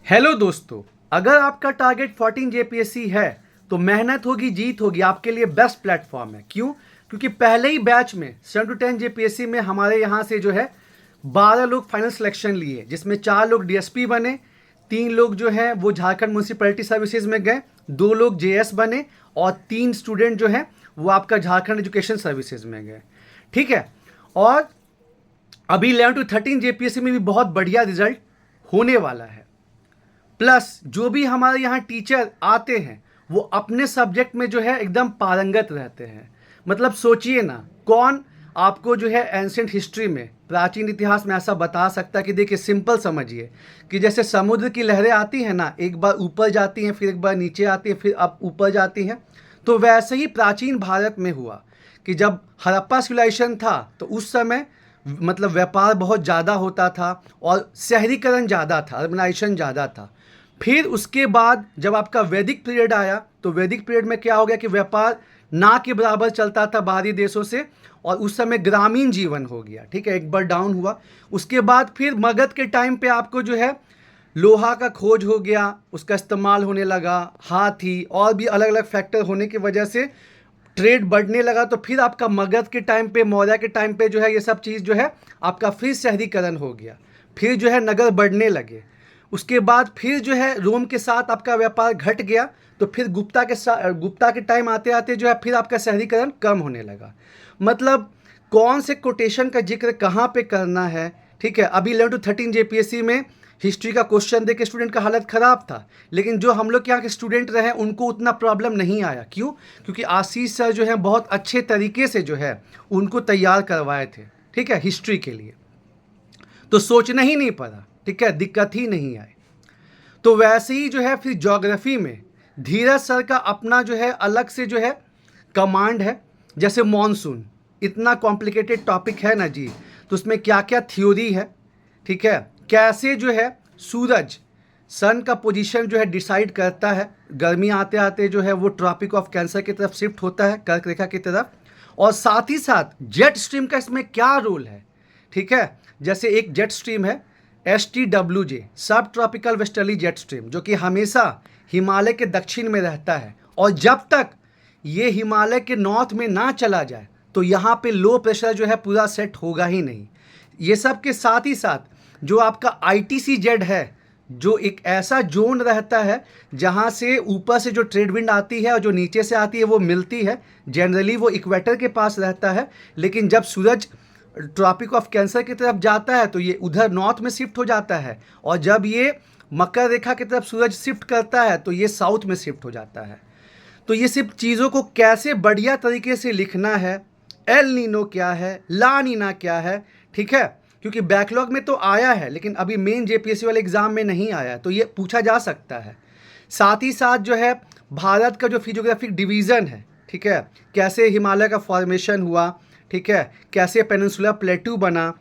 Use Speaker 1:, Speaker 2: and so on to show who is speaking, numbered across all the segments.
Speaker 1: Hello दोस्तों, अगर आपका टारगेट 14 जेपीएससी है तो मेहनत होगी, जीत होगी। आपके लिए बेस्ट प्लेटफॉर्म है। क्यों? क्योंकि पहले ही बैच में 7 to 10 जेपीएससी में हमारे यहाँ से जो है 12 लोग फाइनल सिलेक्शन लिए, जिसमें 4 लोग डीएसपी बने, 3 लोग जो है वो झारखंड म्यूनसिपैलिटी सर्विसेज में गए, 2 लोग जेएस बने और 3 स्टूडेंट जो है वो आपका झारखंड एजुकेशन सर्विसेज में गए। ठीक है। और अभी 11 to 13 जेपीएससी में भी बहुत बढ़िया रिजल्ट होने वाला है। प्लस जो भी हमारे यहाँ टीचर आते हैं वो अपने सब्जेक्ट में जो है एकदम पारंगत रहते हैं। मतलब सोचिए ना, कौन आपको जो है एंशिएंट हिस्ट्री में, प्राचीन इतिहास में ऐसा बता सकता है कि देखिए, सिंपल समझिए कि जैसे समुद्र की लहरें आती हैं ना, एक बार ऊपर जाती हैं, फिर एक बार नीचे आती हैं, फिर अब ऊपर जाती हैं। तो वैसे ही प्राचीन भारत में हुआ कि जब हड़प्पा सिविलाइजेशन था तो उस समय मतलब व्यापार बहुत ज़्यादा होता था और शहरीकरण ज़्यादा था, अर्बनाइजेशन ज़्यादा था। फिर उसके बाद जब आपका वैदिक पीरियड आया तो वैदिक पीरियड में क्या हो गया कि व्यापार ना के बराबर चलता था बाहरी देशों से, और उस समय ग्रामीण जीवन हो गया। ठीक है, एक बार डाउन हुआ। उसके बाद फिर मगध के टाइम पे आपको जो है लोहा का खोज हो गया, उसका इस्तेमाल होने लगा, हाथी और भी अलग अलग फैक्टर होने की वजह से ट्रेड बढ़ने लगा। तो फिर आपका मगध के टाइम पे, मौर्य के टाइम पे जो है ये सब चीज़ जो है आपका फिर शहरीकरण हो गया, फिर जो है नगर बढ़ने लगे। उसके बाद फिर जो है रोम के साथ आपका व्यापार घट गया, तो फिर गुप्ता के टाइम आते आते जो है फिर आपका शहरीकरण कम होने लगा। मतलब कौन से कोटेशन का जिक्र कहाँ पे करना है। ठीक है, अभी 11 to 13 जेपीएससी में हिस्ट्री का क्वेश्चन दे के स्टूडेंट का हालत ख़राब था, लेकिन जो हम लोग यहाँ के स्टूडेंट रहे उनको उतना प्रॉब्लम नहीं आया। क्यों? क्योंकि आशीष सर जो है बहुत अच्छे तरीके से जो है उनको तैयार करवाए थे। ठीक है, हिस्ट्री के लिए तो सोचना ही नहीं पड़ा। ठीक है, दिक्कत ही नहीं आई। तो वैसे ही जो है फिर ज्योग्राफी में धीरज सर का अपना जो है अलग से जो है कमांड है। जैसे मॉनसून इतना कॉम्प्लिकेटेड टॉपिक है ना जी, तो उसमें क्या क्या थ्योरी है। ठीक है, कैसे जो है सूरज, सन का पोजीशन जो है डिसाइड करता है, गर्मी आते आते जो है वो ट्रॉपिक ऑफ कैंसर की तरफ शिफ्ट होता है, कर्क रेखा की तरफ। और साथ ही साथ जेट स्ट्रीम का इसमें क्या रोल है। ठीक है, जैसे एक जेट स्ट्रीम है STWJ, सब ट्रॉपिकल वेस्टर्ली जेट स्ट्रीम, जो कि हमेशा हिमालय के दक्षिण में रहता है, और जब तक ये हिमालय के नॉर्थ में ना चला जाए तो यहाँ पे लो प्रेशर जो है पूरा सेट होगा ही नहीं। ये सब के साथ ही साथ जो आपका ITCZ है, जो एक ऐसा जोन रहता है जहाँ से ऊपर से जो ट्रेड विंड आती है और जो नीचे से आती है वो मिलती है। जनरली वो इक्वेटर के पास रहता है, लेकिन जब सूरज ट्रॉपिक ऑफ कैंसर की तरफ जाता है तो ये उधर नॉर्थ में शिफ्ट हो जाता है, और जब ये मकर रेखा की तरफ सूरज शिफ्ट करता है तो ये साउथ में शिफ्ट हो जाता है। तो ये सब चीज़ों को कैसे बढ़िया तरीके से लिखना है, एल नीनो क्या है, ला नीना क्या है। ठीक है, क्योंकि बैकलॉग में तो आया है लेकिन अभी मेन जेपीएससी वाले एग्ज़ाम में नहीं आया, तो ये पूछा जा सकता है। साथ ही साथ जो है भारत का जो फिजियोग्राफिक डिवीज़न है, ठीक है, कैसे हिमालय का फॉर्मेशन हुआ, ठीक है, कैसे पेनिनसुलर प्लेटू बना,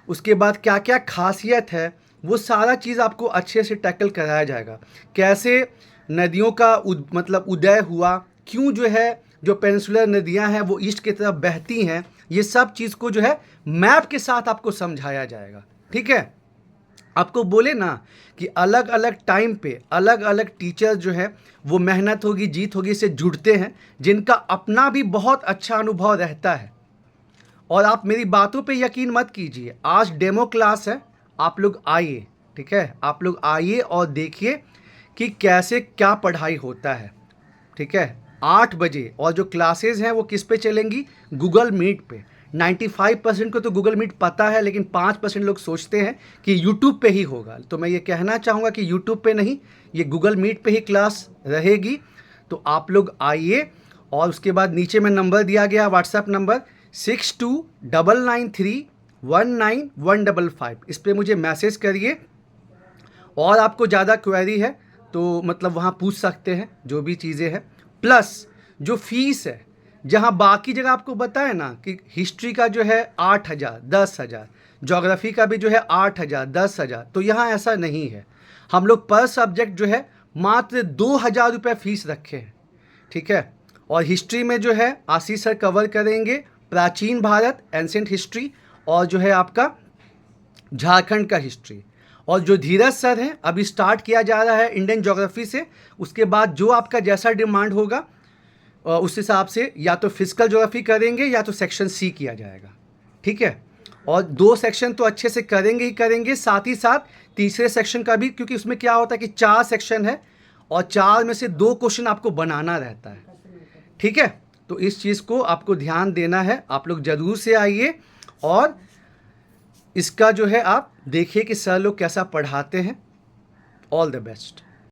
Speaker 1: उसके बाद क्या क्या खासियत है, वो सारा चीज़ आपको अच्छे से टैकल कराया जाएगा। कैसे नदियों का मतलब उदय हुआ, क्यों जो है जो पेनिनसुलर नदियां हैं वो ईस्ट की तरफ बहती हैं, ये सब चीज़ को जो है मैप के साथ आपको समझाया जाएगा। ठीक है, आपको बोले ना कि अलग अलग टाइम पे अलग अलग टीचर जो है वो मेहनत होगी, जीत होगी से जुड़ते हैं, जिनका अपना भी बहुत अच्छा अनुभव रहता है। और आप मेरी बातों पे यकीन मत कीजिए, आज डेमो क्लास है, आप लोग आइए। ठीक है, आप लोग आइए और देखिए कि कैसे क्या पढ़ाई होता है। ठीक है, 8 बजे, और जो क्लासेस हैं वो किस पे चलेंगी, गूगल मीट पे। 95% को तो गूगल मीट पता है, लेकिन 5% लोग सोचते हैं कि यूट्यूब पे ही होगा। तो मैं ये कहना चाहूँगा कि यूट्यूब पे नहीं, ये गूगल मीट पे ही क्लास रहेगी। तो आप लोग आइए, और उसके बाद नीचे में नंबर दिया गया, व्हाट्सएप नंबर 6299319155, इस पर मुझे मैसेज करिए। और आपको ज़्यादा क्वेरी है तो मतलब वहाँ पूछ सकते हैं, जो भी चीज़ें हैं। प्लस जो फीस है, जहाँ बाकी जगह आपको बताया ना कि हिस्ट्री का जो है 8,000 10,000, ज्योग्राफी का भी जो है 8,000 10,000, तो यहाँ ऐसा नहीं है। हम लोग पर सब्जेक्ट जो है मात्र 2,000 रुपये फीस रखे हैं। ठीक है, और हिस्ट्री में जो है आशीष सर कवर करेंगे प्राचीन भारत, एंशिएंट हिस्ट्री, और जो है आपका झारखंड का हिस्ट्री। और जो धीरज सर हैं अभी स्टार्ट किया जा रहा है इंडियन ज्योग्राफी से, उसके बाद जो आपका जैसा डिमांड होगा उस हिसाब से या तो फिजिकल ज्योग्राफी करेंगे या तो सेक्शन सी किया जाएगा, ठीक है। और 2 सेक्शन तो अच्छे से करेंगे ही करेंगे, साथ ही साथ तीसरे सेक्शन का भी, क्योंकि उसमें क्या होता है कि 4 सेक्शन है और 4 में से 2 क्वेश्चन आपको बनाना रहता है, ठीक है। तो इस चीज़ को आपको ध्यान देना है, आप लोग जरूर से आइए और इसका जो है आप देखिए कि सर लोग कैसा पढ़ाते हैं। All the best.